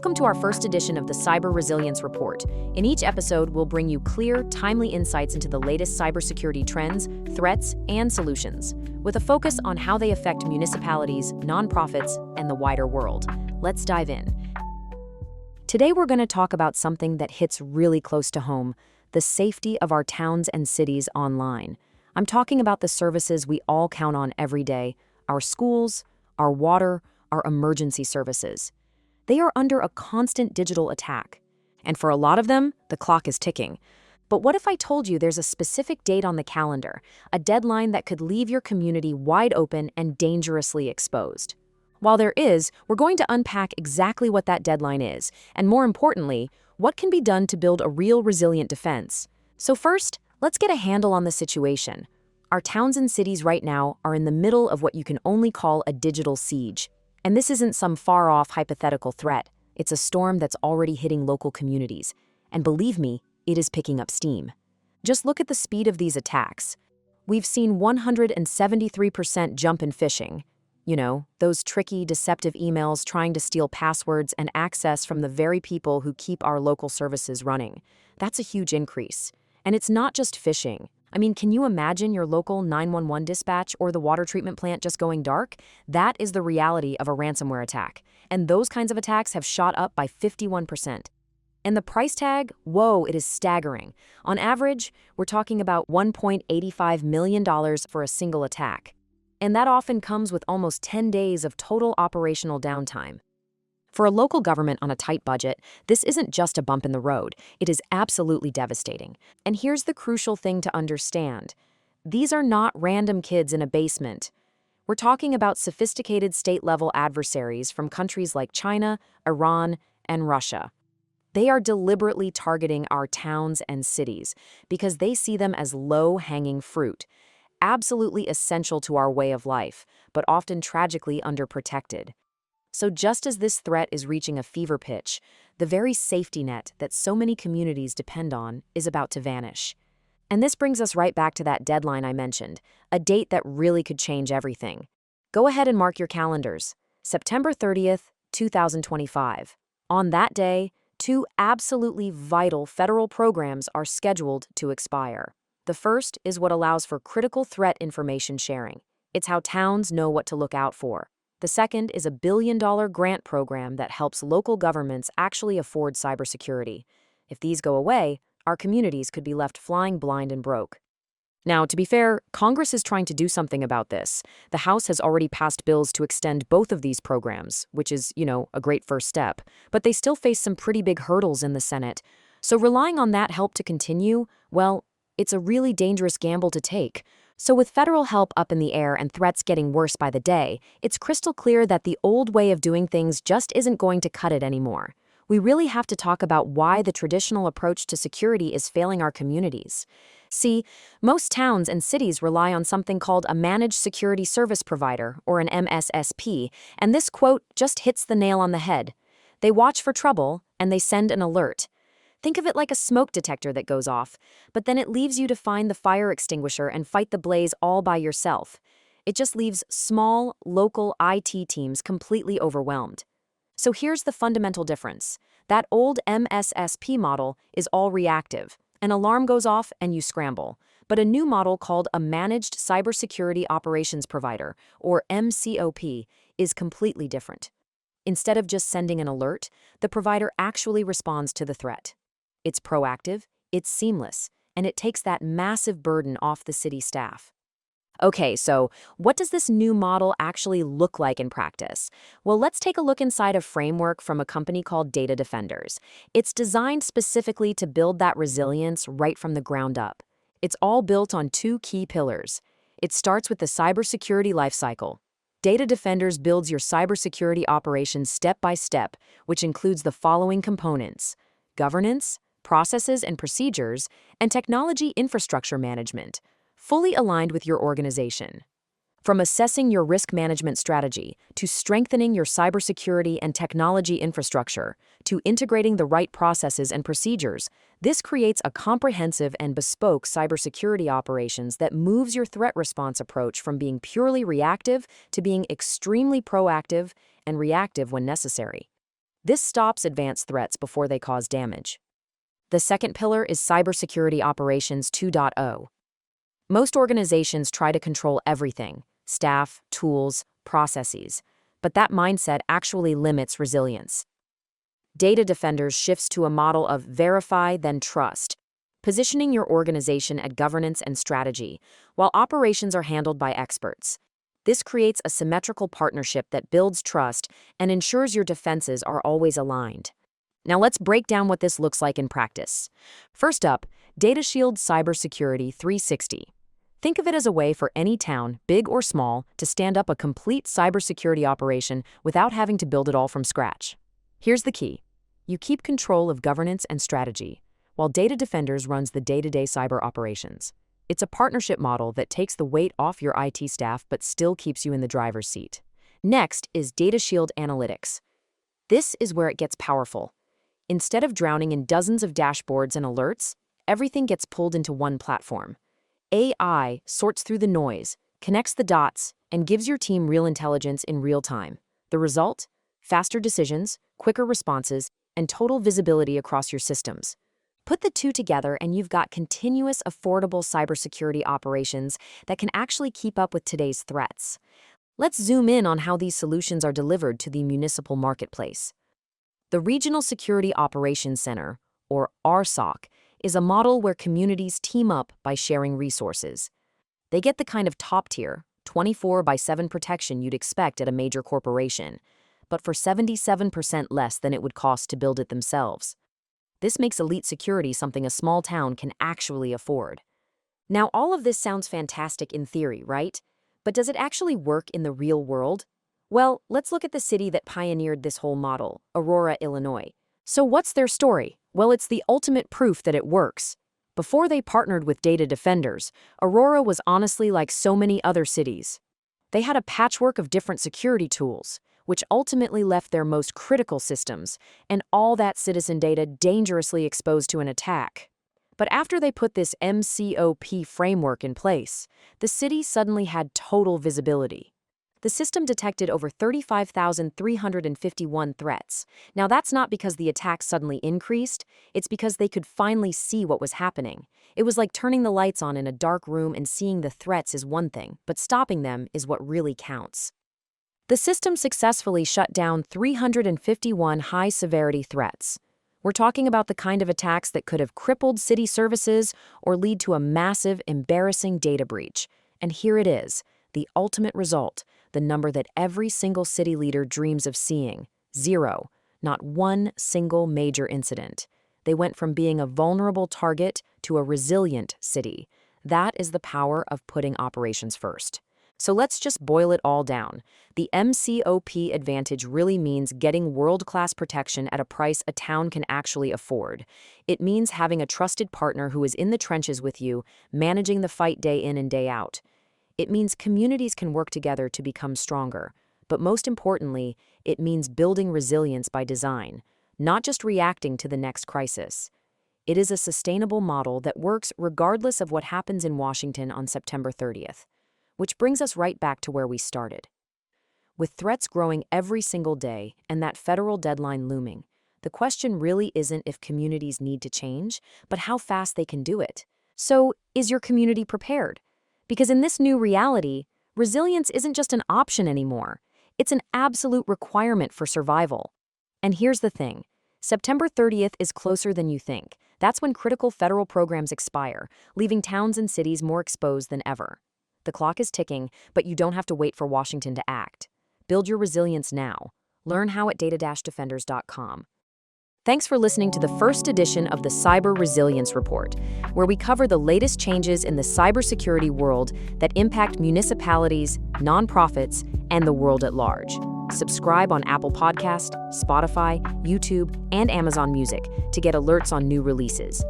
Welcome to our first edition of the Cyber Resilience Report. In each episode, we'll bring you clear, timely insights into the latest cybersecurity trends, threats, and solutions, with a focus on how they affect municipalities, nonprofits, and the wider world. Let's dive in. Today, we're going to talk about something that hits really close to home: the safety of our towns and cities online. I'm talking about the services we all count on every day: our schools, our water, our emergency services. They are under a constant digital attack. And for a lot of them, the clock is ticking. But what if I told you there's a specific date on the calendar, a deadline that could leave your community wide open and dangerously exposed? While there is, we're going to unpack exactly what that deadline is, and more importantly, what can be done to build a real resilient defense. So first, let's get a handle on the situation. Our towns and cities right now are in the middle of what you can only call a digital siege. And this isn't some far-off hypothetical threat. It's a storm that's already hitting local communities. And believe me, it is picking up steam. Just look at the speed of these attacks. We've seen 173% jump in phishing. You know, those tricky, deceptive emails trying to steal passwords and access from the very people who keep our local services running. That's a huge increase. And it's not just phishing. I mean, can you imagine your local 911 dispatch or the water treatment plant just going dark? That is the reality of a ransomware attack. And those kinds of attacks have shot up by 51%. And the price tag? Whoa, it is staggering. On average, we're talking about $1.85 million for a single attack. And that often comes with almost 10 days of total operational downtime. For a local government on a tight budget, this isn't just a bump in the road. It is absolutely devastating. And here's the crucial thing to understand. These are not random kids in a basement. We're talking about sophisticated state-level adversaries from countries like China, Iran, and Russia. They are deliberately targeting our towns and cities because they see them as low-hanging fruit, absolutely essential to our way of life, but often tragically underprotected. So just as this threat is reaching a fever pitch, the very safety net that so many communities depend on is about to vanish. And this brings us right back to that deadline I mentioned, a date that really could change everything. Go ahead and mark your calendars. September 30th, 2025. On that day, two absolutely vital federal programs are scheduled to expire. The first is what allows for critical threat information sharing. It's how towns know what to look out for. The second is a billion-dollar grant program that helps local governments actually afford cybersecurity. If these go away, our communities could be left flying blind and broke. Now, to be fair, Congress is trying to do something about this. The House has already passed bills to extend both of these programs, which is, a great first step. But they still face some pretty big hurdles in the Senate. So relying on that help to continue, well, it's a really dangerous gamble to take. So with federal help up in the air and threats getting worse by the day, it's crystal clear that the old way of doing things just isn't going to cut it anymore. We really have to talk about why the traditional approach to security is failing our communities. See, most towns and cities rely on something called a Managed Security Service Provider, or an MSSP, and this quote just hits the nail on the head. They watch for trouble, and they send an alert. Think of it like a smoke detector that goes off, but then it leaves you to find the fire extinguisher and fight the blaze all by yourself. It just leaves small, local IT teams completely overwhelmed. So here's the fundamental difference. That old MSSP model is all reactive. An alarm goes off and you scramble. But a new model called a Managed Cybersecurity Operations Provider, or MCOP, is completely different. Instead of just sending an alert, the provider actually responds to the threat. It's proactive, it's seamless, and it takes that massive burden off the city staff. Okay, so what does this new model actually look like in practice? Well, let's take a look inside a framework from a company called Data Defenders. It's designed specifically to build that resilience right from the ground up. It's all built on two key pillars. It starts with the cybersecurity lifecycle. Data Defenders builds your cybersecurity operations step by step, which includes the following components: governance, processes and procedures, and technology infrastructure management, fully aligned with your organization. From assessing your risk management strategy, to strengthening your cybersecurity and technology infrastructure, to integrating the right processes and procedures, this creates a comprehensive and bespoke cybersecurity operations that moves your threat response approach from being purely reactive to being extremely proactive and reactive when necessary. This stops advanced threats before they cause damage. The second pillar is Cybersecurity Operations 2.0. Most organizations try to control everything: staff, tools, processes. But that mindset actually limits resilience. Data Defenders shifts to a model of verify, then trust, positioning your organization at governance and strategy, while operations are handled by experts. This creates a symmetrical partnership that builds trust and ensures your defenses are always aligned. Now let's break down what this looks like in practice. First up, DataShield Cybersecurity 360. Think of it as a way for any town, big or small, to stand up a complete cybersecurity operation without having to build it all from scratch. Here's the key. You keep control of governance and strategy, while Data Defenders runs the day-to-day cyber operations. It's a partnership model that takes the weight off your IT staff but still keeps you in the driver's seat. Next is DataShield Analytics. This is where it gets powerful. Instead of drowning in dozens of dashboards and alerts, everything gets pulled into one platform. AI sorts through the noise, connects the dots, and gives your team real intelligence in real time. The result? Faster decisions, quicker responses, and total visibility across your systems. Put the two together and you've got continuous, affordable cybersecurity operations that can actually keep up with today's threats. Let's zoom in on how these solutions are delivered to the municipal marketplace. The Regional Security Operations Center, or RSOC, is a model where communities team up by sharing resources. They get the kind of top-tier, 24/7 protection you'd expect at a major corporation, but for 77% less than it would cost to build it themselves. This makes elite security something a small town can actually afford. Now, all of this sounds fantastic in theory, right? But does it actually work in the real world? Well, let's look at the city that pioneered this whole model, Aurora, Illinois. So what's their story? Well, it's the ultimate proof that it works. Before they partnered with Data Defenders, Aurora was honestly like so many other cities. They had a patchwork of different security tools, which ultimately left their most critical systems, and all that citizen data dangerously exposed to an attack. But after they put this MCOP framework in place, the city suddenly had total visibility. The system detected over 35,351 threats. Now that's not because the attacks suddenly increased, it's because they could finally see what was happening. It was like turning the lights on in a dark room and seeing the threats is one thing, but stopping them is what really counts. The system successfully shut down 351 high-severity threats. We're talking about the kind of attacks that could have crippled city services or lead to a massive, embarrassing data breach. And here it is, the ultimate result, the number that every single city leader dreams of seeing: 0, not one single major incident. They went from being a vulnerable target to a resilient city. That is the power of putting operations first. So let's just boil it all down. The MCOP Advantage really means getting world-class protection at a price a town can actually afford. It means having a trusted partner who is in the trenches with you, managing the fight day in and day out. It means communities can work together to become stronger. But most importantly, it means building resilience by design, not just reacting to the next crisis. It is a sustainable model that works regardless of what happens in Washington on September 30th. Which brings us right back to where we started. With threats growing every single day and that federal deadline looming, the question really isn't if communities need to change, but how fast they can do it. So, is your community prepared? Because in this new reality, resilience isn't just an option anymore. It's an absolute requirement for survival. And here's the thing. September 30th is closer than you think. That's when critical federal programs expire, leaving towns and cities more exposed than ever. The clock is ticking, but you don't have to wait for Washington to act. Build your resilience now. Learn how at data-defenders.com. Thanks for listening to the first edition of the Cyber Resilience Report, where we cover the latest changes in the cybersecurity world that impact municipalities, nonprofits, and the world at large. Subscribe on Apple Podcast, Spotify, YouTube, and Amazon Music to get alerts on new releases.